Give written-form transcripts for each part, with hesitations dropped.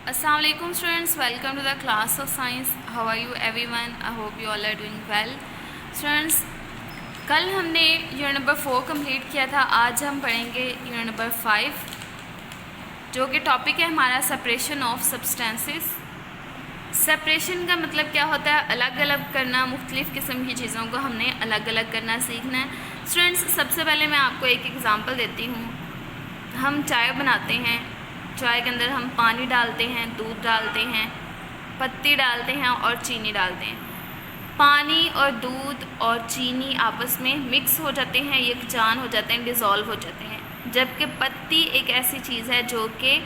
Assalamualaikum students, welcome to the class of science. How are you everyone? I hope you all are doing well. Students, कल हमने unit number 4 complete किया था. आज हम पढ़ेंगे unit number 5 जो कि टॉपिक है हमारा सेपरेशन ऑफ सब्सटेंसेस. सेपरेशन का मतलब क्या होता है? अलग अलग करना, मुख्तलिफ़ किस्म की चीज़ों को हमने अलग अलग करना सीखना है. स्टूडेंट्स, सबसे पहले मैं आपको एक एग्ज़ाम्पल देती हूँ. हम चाय बनाते हैं, चाय के अंदर हम पानी डालते हैं, दूध डालते हैं, पत्ती डालते हैं और चीनी डालते हैं. पानी और दूध और चीनी आपस में मिक्स हो जाते हैं, यकजान हो जाते हैं, डिज़ोल्व हो जाते हैं. जबकि पत्ती एक ऐसी चीज़ है जो कि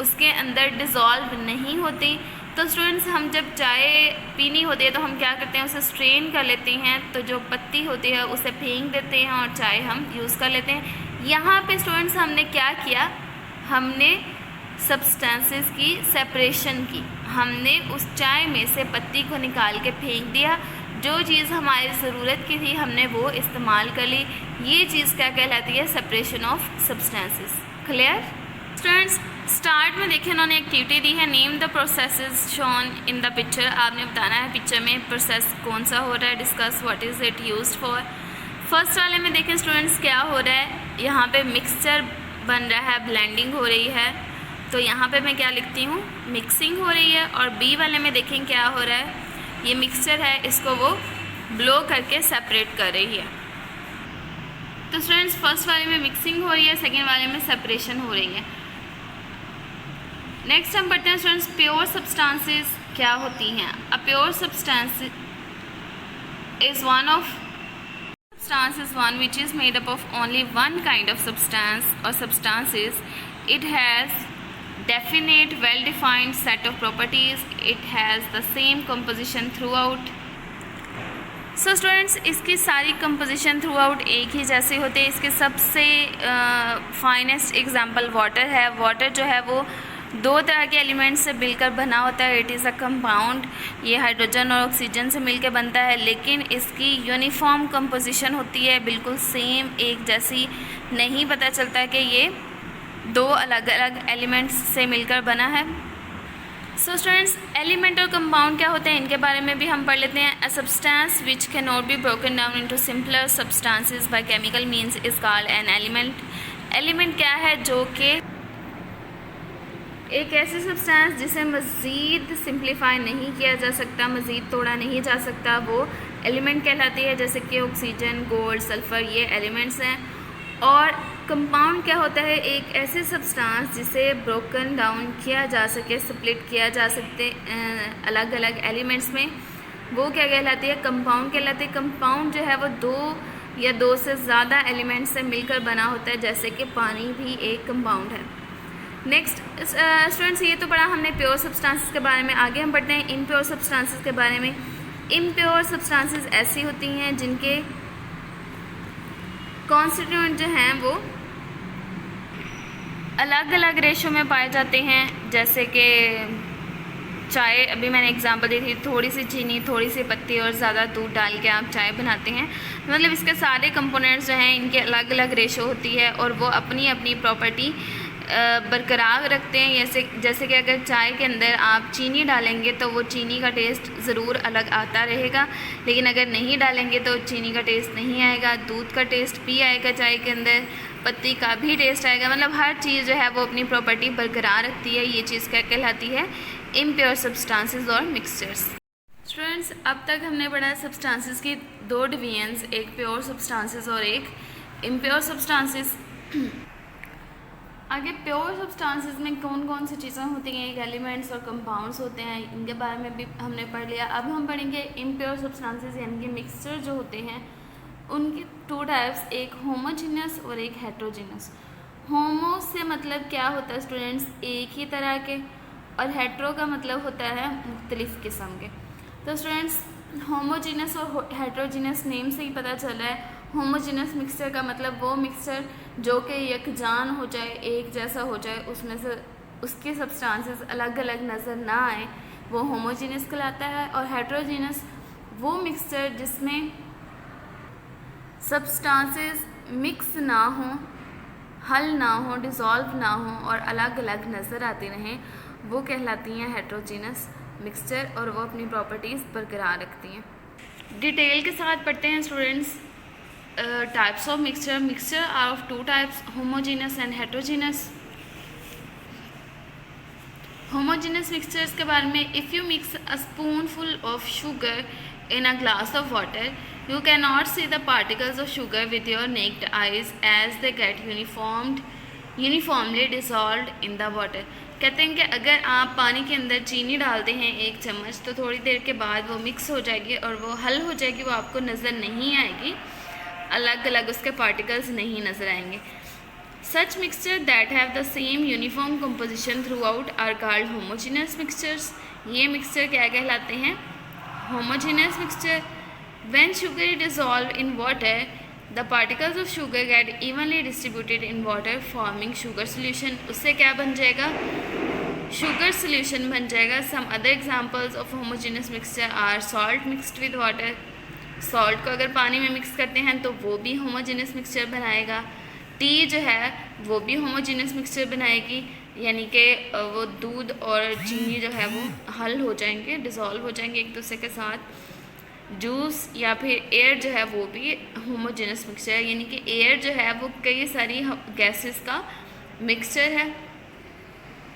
उसके अंदर डिज़ोल्व नहीं होती. तो स्टूडेंट्स, हम जब चाय पीनी होती है तो हम क्या करते हैं, उसे स्ट्रेन कर लेते हैं. तो जो पत्ती होती है उसे फेंक देते हैं और चाय हम यूज़ कर लेते हैं. यहाँ पे स्टूडेंट्स हमने क्या किया? हमने सब्सटेंसेस की सेपरेशन की. हमने उस चाय में से पत्ती को निकाल के फेंक दिया. जो चीज़ हमारी ज़रूरत की थी हमने वो इस्तेमाल कर ली. ये चीज़ क्या कहलाती है? Separation of substances. Clear students? Start में देखिए उन्होंने एक्टिविटी दी है, name the processes shown in the picture. आपने बताना है पिक्चर में प्रोसेस कौन सा हो रहा है. Discuss what is it used for. First वाले में देखें स्टूडेंट्स क्या हो रहा है. यहाँ पे मिक्सचर बन रहा है, ब्लेंडिंग हो रही है. तो यहाँ पे मैं क्या लिखती हूँ? मिक्सिंग हो रही है. और बी वाले में देखें क्या हो रहा है. ये मिक्सचर है, इसको वो ब्लो करके सेपरेट कर रही है. तो स्टूडेंट्स, फर्स्ट वाले में मिक्सिंग हो रही है, सेकेंड वाले में सेपरेशन हो रही है. नेक्स्ट हम पढ़ते हैं स्टूडेंट्स, प्योर सब्सटेंसेस क्या होती हैं. A pure substance is one of substance is one which is made up of only one kind of substance or substances. It has definite well defined set of properties. It has the same composition throughout. So students, इसकी सारी composition throughout एक ही जैसी होती है. इसके सबसे finest example water है. Water जो है वो दो तरह के एलिमेंट्स से मिलकर बना होता है. It is a compound. ये हाइड्रोजन और ऑक्सीजन से मिलकर बनता है, लेकिन इसकी यूनिफॉर्म कंपोजिशन होती है, बिल्कुल सेम एक जैसी. नहीं पता चलता कि ये दो अलग अलग एलिमेंट्स से मिलकर बना है. सो स्टूडेंट्स, एलिमेंट और कंपाउंड क्या होते हैं इनके बारे में भी हम पढ़ लेते हैं. A substance which can not be broken down into simpler substances by chemical means is called an element. Element क्या है? जो कि एक ऐसी सब्सटेंस जिसे मज़ीद सिंप्लीफाई नहीं किया जा सकता, मज़ीद तोड़ा नहीं जा सकता, वो एलिमेंट कहलाती है. जैसे कि ऑक्सीजन, गोल्ड, सल्फ़र, ये एलिमेंट्स हैं. और कंपाउंड क्या होता है? एक ऐसी सब्सटेंस जिसे ब्रोकन डाउन किया जा सके, स्प्लिट किया जा सकते अलग अलग एलिमेंट्स में, वो क्या कहलाती है? कंपाउंड कहलाती है. कंपाउंड जो है वो दो या दो से ज़्यादा एलिमेंट्स से मिलकर बना होता है, जैसे कि पानी भी एक कंपाउंड है. नेक्स्ट स्टूडेंट्स, ये तो पढ़ा हमने प्योर सब्सटेंसेस के बारे में. आगे हम पढ़ते हैं इम्प्योर सब्सटेंसेस के बारे में. इम्प्योर सब्सटेंसेस ऐसी होती हैं जिनके कॉन्स्टिट्यूएंट जो हैं वो अलग अलग रेशो में पाए जाते हैं. जैसे कि चाय, अभी मैंने एग्जांपल दी थी, थोड़ी सी चीनी, थोड़ी सी पत्ती और ज़्यादा दूध डाल के आप चाय बनाते हैं. मतलब इसके सारे कंपोनेंट्स जो हैं इनके अलग अलग रेशो होती है और वो अपनी अपनी प्रॉपर्टी बरकरार रखते हैं. जैसे कि अगर चाय के अंदर आप चीनी डालेंगे तो वो चीनी का टेस्ट ज़रूर अलग आता रहेगा, लेकिन अगर नहीं डालेंगे तो चीनी का टेस्ट नहीं आएगा. दूध का टेस्ट भी आएगा चाय के अंदर, पत्ती का भी टेस्ट आएगा. मतलब हर चीज़ जो है वो अपनी प्रॉपर्टी बरकरार रखती है. ये चीज़ क्या कहलाती है? इम्प्योर सब्सटेंसेस और मिक्सचर्स. स्टूडेंट्स, अब तक हमने पढ़ा सब्सटेंसेस की दो डिवीजन्स, एक प्योर सब्सटेंसेस और एक इम्प्योर सब्सटेंसेस. आगे प्योर सब्सटेंसेस में कौन कौन सी चीज़ें होती हैं, एक एलिमेंट्स और कंपाउंड्स होते हैं, इनके बारे में भी हमने पढ़ लिया. अब हम पढ़ेंगे इम्प्योर सब्सटेंसेस यानी कि मिक्सचर जो होते हैं उनके टू टाइप्स, एक होमोजीनियस और एक हेट्रोजीनियस. होमो से मतलब क्या होता है स्टूडेंट्स? एक ही तरह के. और हेट्रो का मतलब होता है मुख्तलिफ़ किस्म के. तो स्टूडेंट्स, होमोजीनियस और हेट्रोजीनियस नेम से ही पता चल रहा है. होमोजीनियस मिक्सचर का मतलब वो मिक्सचर जो कि यकजान हो जाए, एक जैसा हो जाए, उसमें से उसके सब्सटेंसेस अलग अलग नज़र ना आए, वो होमोजीनियस कहलाता है. और हेट्रोजीनियस वो मिक्सचर जिसमें सब्सटेंसेस मिक्स ना हो, हल ना हो, डिज़ोल्व ना हो और अलग अलग नज़र आते रहें, वो कहलाती हैं हेट्रोजीनस मिक्सचर और वो अपनी प्रॉपर्टीज़ बरकरार रखती हैं। डिटेल के साथ पढ़ते हैं students. Types of mixture. Mixture are of two types, homogeneous and heterogeneous. Homogeneous mixtures के बारे में, if you mix a spoonful of sugar in a glass of water, you cannot see the particles of sugar with your naked eyes as they get uniformly dissolved in the water। कहते हैं कि अगर आप पानी के अंदर चीनी डालते हैं 1 चम्मच, तो थोड़ी देर के बाद वो मिक्स हो जाएगी और वो हल हो जाएगी, वो आपको नज़र नहीं आएगी, अलग अलग उसके पार्टिकल्स नहीं नज़र आएंगे। Such mixture that have the same uniform composition throughout are called homogeneous mixtures। ये मिक्सचर क्या कहलाते हैं? Homogeneous mixture। When sugar is dissolved in water, the particles of sugar get evenly distributed in water, forming sugar solution। उससे क्या बन जाएगा? Sugar solution बन जाएगा। Some other examples of homogeneous mixture are salt mixed with water। Salt को अगर पानी में मिक्स करते हैं तो वो भी homogeneous mixture बनाएगा। टी जो है वो भी homogeneous mixture बनाएगी, यानी कि वो दूध और चीनी जो है वो हल हो जाएंगे, डिज़ोल्व हो जाएंगे एक दूसरे के साथ। जूस या फिर एयर जो है वो भी होमोजेनस मिक्सचर है, यानी कि एयर जो है वो कई सारी गैसेस का मिक्सचर है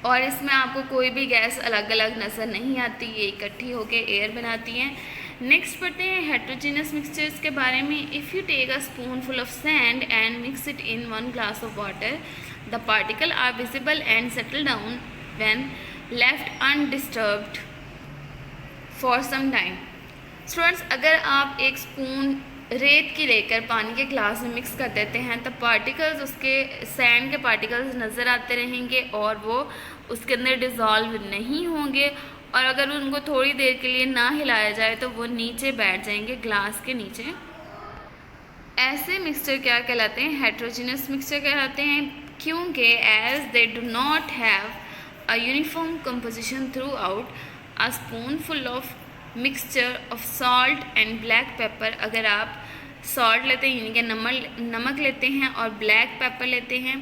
और इसमें आपको कोई भी गैस अलग अलग नज़र नहीं आती, ये इकट्ठी होकर एयर बनाती हैं। नेक्स्ट पढ़ते हैं हेट्रोजीनस मिक्सचर्स के बारे में। If you take a spoonful of sand and mix it in 1 glass of water, the particles are visible and settle down when left undisturbed for some time। Students, अगर आप एक spoon रेत की लेकर पानी के ग्लास में मिक्स कर देते हैं तो पार्टिकल्स, उसके सैंड के पार्टिकल्स नज़र आते रहेंगे और वो उसके अंदर डिज़ोल्व नहीं होंगे, और अगर उनको थोड़ी देर के लिए ना हिलाया जाए तो वो नीचे बैठ जाएंगे, ग्लास के नीचे। ऐसे मिक्सचर क्या कहलाते हैं? हेट्रोजीनस मिक्सचर कहलाते हैं, क्योंकि as they do not have a uniform composition throughout. A spoonful of mixture of salt and black pepper. अगर आप सॉल्ट लेते हैं यानी कि नमक लेते हैं और ब्लैक पेपर लेते हैं,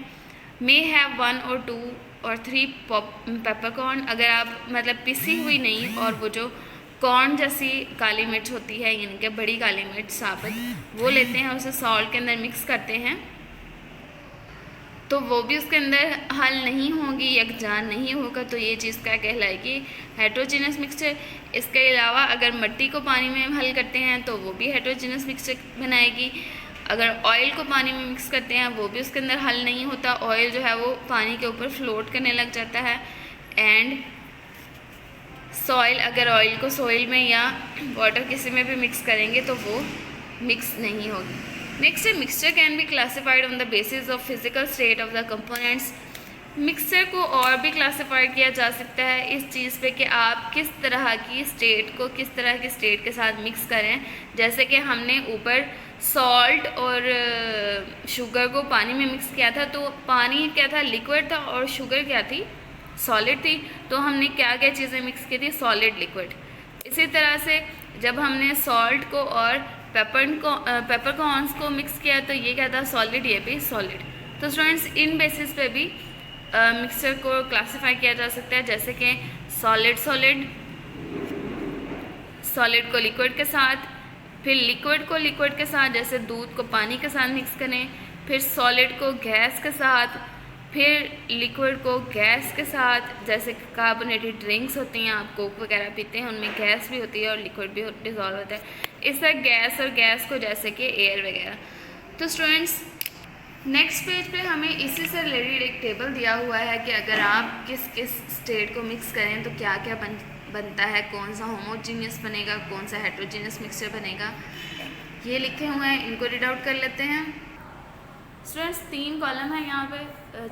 may have 1 or 2 or 3 peppercorn. अगर आप मतलब पिसी हुई नहीं और वो जो कॉर्न जैसी काली मिर्च होती है, यानी कि बड़ी काली मिर्च साबुत, वो लेते हैं, उसे सॉल्ट के अंदर मिक्स करते हैं, तो वो भी उसके अंदर हल नहीं होगी, यकजान नहीं होगा, तो ये चीज़ क्या कहलाएगी? Heterogeneous mixture. इसके अलावा अगर मिट्टी को पानी में हल करते हैं तो वो भी हेट्रोजीनस मिक्सचर बनाएगी। अगर ऑयल को पानी में मिक्स करते हैं वो भी उसके अंदर हल नहीं होता, ऑयल जो है वो पानी के ऊपर फ्लोट करने लग जाता है। एंड सॉइल, अगर ऑयल को सॉइल में या वाटर किसी में भी मिक्स करेंगे तो वो मिक्स नहीं होगी। नेक्स्ट है mixture can be classified on the basis of physical state of the components. Mixture को और भी क्लासिफाई किया जा सकता है इस चीज़ पे कि आप किस तरह की स्टेट को किस तरह की स्टेट के साथ मिक्स करें। जैसे कि हमने ऊपर सॉल्ट और शुगर को पानी में मिक्स किया था, तो पानी क्या था? लिक्विड था, और शुगर क्या थी? सॉलिड थी। तो हमने क्या क्या चीज़ें मिक्स की थी? Solid, liquid. इसी तरह से जब हमने सॉल्ट को और पेपरकॉर्न्स को मिक्स किया तो ये क्या था? सॉलिड, ये भी सॉलिड। तो स्टूडेंट्स, इन बेसिस पे भी मिक्सचर को क्लासिफाई किया जा सकता है, जैसे कि सॉलिड को लिक्विड के साथ, फिर लिक्विड को लिक्विड के साथ, जैसे दूध को पानी के साथ मिक्स करें, फिर सॉलिड को गैस के साथ, फिर लिक्विड को गैस के साथ, जैसे कार्बोनेटेड ड्रिंक्स होती हैं, आप कोक वगैरह पीते हैं, उनमें गैस भी होती है और लिक्विड भी डिज़ोल्व होता है। इस तरह गैस और गैस को जैसे कि एयर वगैरह। तो स्टूडेंट्स, नेक्स्ट पेज पे हमें इसी से रिलेटेड एक टेबल दिया हुआ है कि अगर आप किस किस स्टेट को मिक्स करें तो क्या क्या बनता है, कौन सा होमोजीनियस बनेगा, कौन सा हेट्रोजीनियस मिक्सचर बनेगा, ये लिखे हुए हैं। इनको रीड आउट कर लेते हैं। स्टूडेंट्स, 3 कॉलम है यहाँ पे,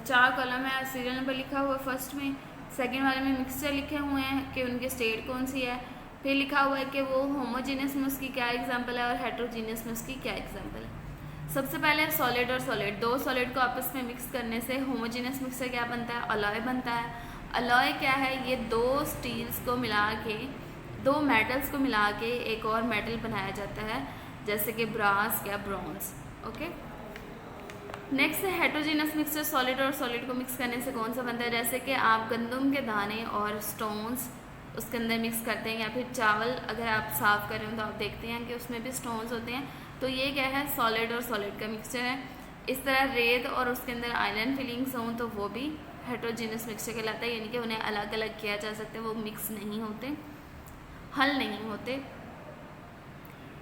4 कॉलम है, सीरियल नंबर लिखा हुआ है फर्स्ट में, सेकंड वाले में मिक्सचर लिखे हुए हैं कि उनकी स्टेट कौन सी है, फिर लिखा हुआ है कि वो होमोजीनियस में उसकी क्या एग्जांपल है और हेट्रोजीनियस में उसकी क्या एग्जांपल है। सबसे पहले सॉलिड और सॉलिड, 2 सॉलिड को आपस में मिक्स करने से होमोजीनियस मिक्सचर क्या बनता है? अलॉय बनता है। अलॉय क्या है? ये 2 स्टील्स को मिला के, 2 मेटल्स को मिला के एक और मेटल बनाया जाता है, जैसे कि ब्रास या ब्रॉन्ज। ओके, नेक्स्ट है हेट्रोजीनस मिक्सचर। सॉलिड और सॉलिड को मिक्स करने से कौन सा बनता है? जैसे कि आप गंदम के दाने और स्टोन्स उसके अंदर मिक्स करते हैं, या फिर चावल अगर आप साफ़ कर रहे हो तो आप देखते हैं कि उसमें भी स्टोन्स होते हैं, तो ये क्या है? सॉलिड और सॉलिड का मिक्सचर है। इस तरह रेत और उसके अंदर आयरन फिलिंग्स हों तो वो भी हेट्रोजीनस मिक्सचर कहलाता है, यानी कि उन्हें अलग अलग किया जा सकता है, वो मिक्स नहीं होते, हल नहीं होते।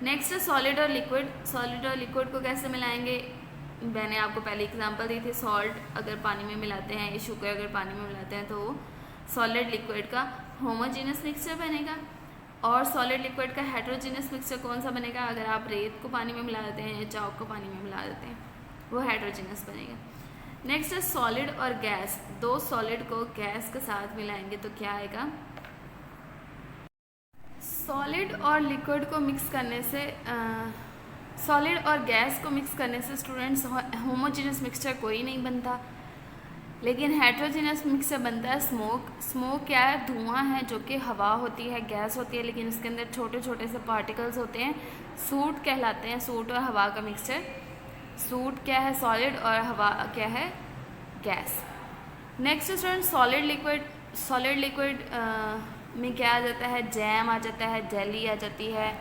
नेक्स्ट है सॉलिड और लिक्विड। सॉलिड और लिक्विड को कैसे मिलाएंगे? मैंने आपको पहले एग्जांपल दी थी, सॉल्ट अगर पानी में मिलाते हैं, शुगर अगर पानी में मिलाते हैं, तो वो सॉलिड लिक्विड का होमोजीनस मिक्सचर बनेगा। और सॉलिड लिक्विड का हेट्रोजीनस मिक्सचर कौन सा बनेगा? अगर आप रेत को पानी में मिला देते हैं या चावल को पानी में मिला देते हैं, वो हेट्रोजीनस बनेगा। नेक्स्ट है सॉलिड और गैस। दो सॉलिड को गैस के साथ मिलाएंगे तो क्या आएगा? सॉलिड और लिक्विड को मिक्स करने से सॉलिड और गैस को मिक्स करने से स्टूडेंट्स होमोजीनस मिक्सचर कोई नहीं बनता, लेकिन हेट्रोजीनस मिक्सचर बनता है स्मोक। स्मोक क्या है? धुआं है जो कि हवा होती है, गैस होती है, लेकिन उसके अंदर छोटे छोटे से पार्टिकल्स होते हैं, सूट कहलाते हैं, सूट और हवा का मिक्सचर। सूट क्या है? सॉलिड, और हवा क्या है? Gas. Next student solid liquid. Solid liquid में क्या आ जाता है? जैम आ जाता है, जेली आ जाती है,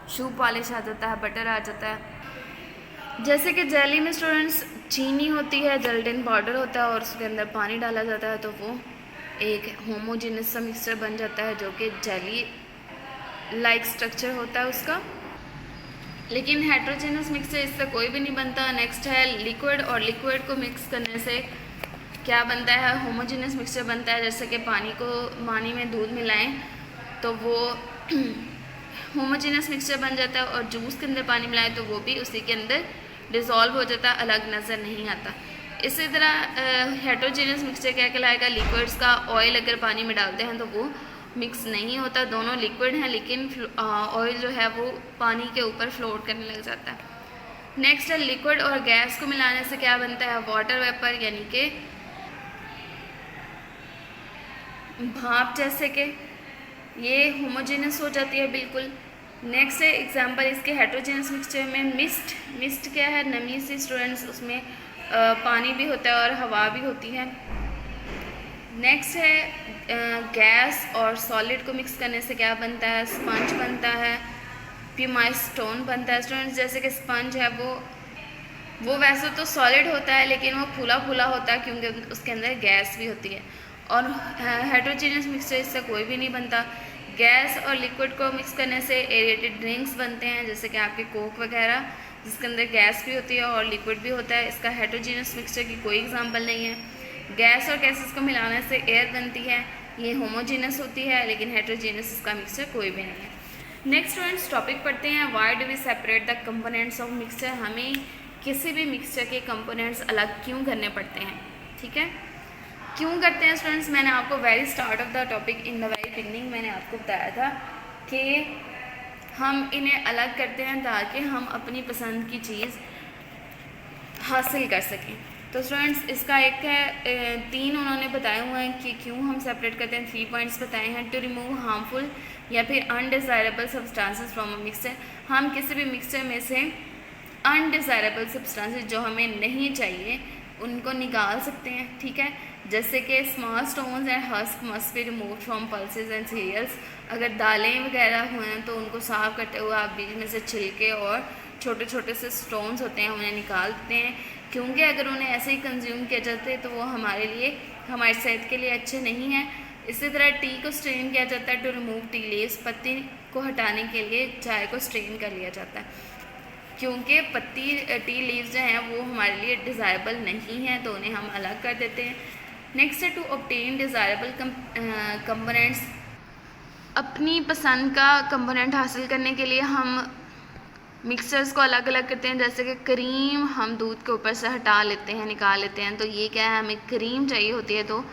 शू पॉलिश आ जाता है, बटर आ जाता है। जैसे कि जेली में स्टूडेंट्स चीनी होती है, जेलेटिन पाउडर होता है और उसके अंदर पानी डाला जाता है, तो वो एक होमोजेनस सा मिक्सचर बन जाता है जो कि जेली लाइक स्ट्रक्चर होता है उसका। लेकिन हेट्रोजेनस मिक्सचर इससे कोई भी नहीं बनता। नेक्स्ट है लिक्विड, और लिक्विड को मिक्स करने से क्या बनता है? होमोजेनस मिक्सचर बनता है। जैसे कि पानी में दूध मिलाएं तो वो होमोजेनस मिक्सचर बन जाता है, और जूस के अंदर पानी मिलाएं तो वो भी उसी के अंदर डिज़ोल्व हो जाता है, अलग नज़र नहीं आता। इसी तरह हेट्रोजेनस मिक्सचर क्या कहलाएगा? लिक्विड्स का। ऑयल अगर पानी में डालते हैं तो वो मिक्स नहीं होता, दोनों लिक्विड हैं, लेकिन ऑयल जो है वो पानी के ऊपर फ्लोट करने लग जाता है। नेक्स्ट है लिक्विड और गैस को मिलाने से क्या बनता है? वाटर वेपर, यानी कि भाप जैसे कि ये होमोजेनस हो जाती है बिल्कुल। नेक्स्ट है एग्जांपल इसके हेट्रोजेनस मिक्सचर में मिस्ट। मिस्ट क्या है? नमी से स्टूडेंट्स, उसमें पानी भी होता है और हवा भी होती है। नेक्स्ट है गैस और सॉलिड को मिक्स करने से क्या बनता है? स्पंज बनता है, प्यूमाइट स्टोन बनता है स्टूडेंट्स। जैसे कि स्पंज है वो वैसे तो सॉलिड होता है, लेकिन वो फूला फूला होता है क्योंकि उसके अंदर गैस भी होती है। और हेट्रोजेनस मिक्सचर इससे कोई भी नहीं बनता। गैस और लिक्विड को मिक्स करने से एरेटेड ड्रिंक्स बनते हैं, जैसे कि आपके कोक वगैरह, जिसके अंदर गैस भी होती है और लिक्विड भी होता है। इसका हेट्रोजेनस मिक्सचर की कोई एग्जांपल नहीं है। गैस और गैसेस को मिलाने से एयर बनती है, ये होमोजेनस होती है, लेकिन हेट्रोजेनस इसका मिक्सचर कोई भी नहीं है। नेक्स्ट स्टूडेंट्स टॉपिक पढ़ते हैं, why do we separate the components of mixture. हमें किसी भी मिक्सचर के कंपोनेंट्स अलग क्यों करने पड़ते हैं? ठीक है, क्यों करते हैं स्टूडेंट्स? मैंने आपको very start of the topic in the very beginning मैंने आपको बताया था कि हम इन्हें अलग करते हैं ताकि हम अपनी पसंद की चीज़ हासिल कर सकें। तो स्टूडेंट्स इसका एक है, तीन उन्होंने बताए हुए हैं कि क्यों हम सेपरेट करते हैं। 3 पॉइंट्स बताए हैं। टू रिमूव हार्मफुल या फिर undesirable substances from a mixture. हम किसी भी मिक्सचर में से अनडिज़ायरेबल सब्सटेंसेस जो हमें नहीं चाहिए उनको निकाल सकते हैं। ठीक है, जैसे कि small stones and husk must be remove from pulses and cereals. अगर दालें वगैरह हुए हैं तो उनको साफ करते हुए आप बीच में से छिलके और छोटे छोटे से स्टोन्स होते हैं उन्हें निकाल देते हैं, क्योंकि अगर उन्हें ऐसे ही कंज्यूम किया जाता है तो वो हमारे लिए, हमारी सेहत के लिए अच्छे नहीं हैं। इसी तरह टी को स्ट्रेन किया जाता है टू रिमूव टी लीव्स। पत्ती को हटाने के लिए चाय को स्ट्रेन कर लिया जाता है, क्योंकि टी लीव्स जो हैं वो हमारे लिए डिज़ायरेबल नहीं हैं, तो उन्हें हम अलग कर देते हैं। नेक्स्ट है टू ऑब्टेन डिज़ायरेबल कंपोनेंट्स। अपनी पसंद का कंपोनेंट हासिल करने के लिए हम मिक्सचर्स को अलग अलग करते हैं। जैसे कि क्रीम हम दूध के ऊपर से हटा लेते हैं, निकाल लेते हैं, तो ये क्या है, हमें क्रीम चाहिए होती है, तो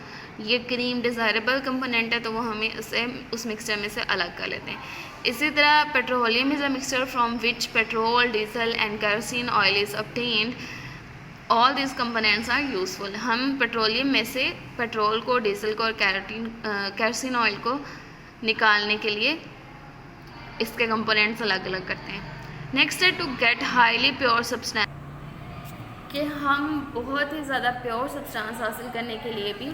ये क्रीम डिज़ायरेबल कंपोनेंट है, तो वो हमें उस मिक्सचर में से अलग कर लेते हैं। इसी तरह petroleum is a mixture from which petrol, diesel and kerosene oil is obtained. All this components are useful. हम पेट्रोलियम में से पेट्रोल को, डीजल को और केरोसिन ऑयल को निकालने के लिए इसके कंपोनेंट्स अलग अलग करते हैं। नेक्स्ट है to get highly pure substance. कि हम बहुत ही ज़्यादा प्योर सब्सटेंस हासिल करने के लिए भी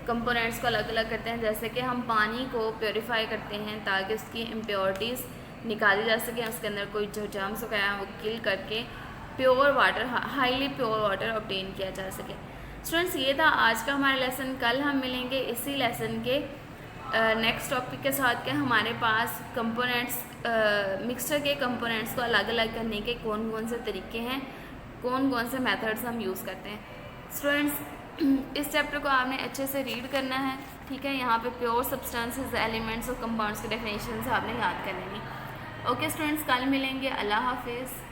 कंपोनेंट्स को अलग अलग करते हैं। जैसे कि हम पानी को प्योरीफाई करते हैं ताकि उसकी इम्प्योरिटीज़ निकाली जा सकें, उसके अंदर कोई जो जर्म्स वगैरह हैं वो किल करके pure water, highly pure water obtain किया जा सके। स्टूडेंट्स, ये था आज का हमारा लेसन। कल हम मिलेंगे इसी लेसन के नेक्स्ट टॉपिक के साथ के हमारे पास कंपोनेंट्स, मिक्सचर के कंपोनेंट्स को अलग अलग करने के कौन कौन से तरीके हैं, कौन कौन से मेथड्स हम यूज़ करते हैं। स्टूडेंट्स, इस चैप्टर को आपने अच्छे से रीड करना है, ठीक है। यहाँ पे प्योर सब्सटेंसेस, एलिमेंट्स और कंपाउंड्स की डेफिनेशन आपने याद कर लेनी। ओके स्टूडेंट्स, कल मिलेंगे। अल्लाह हाफिज़।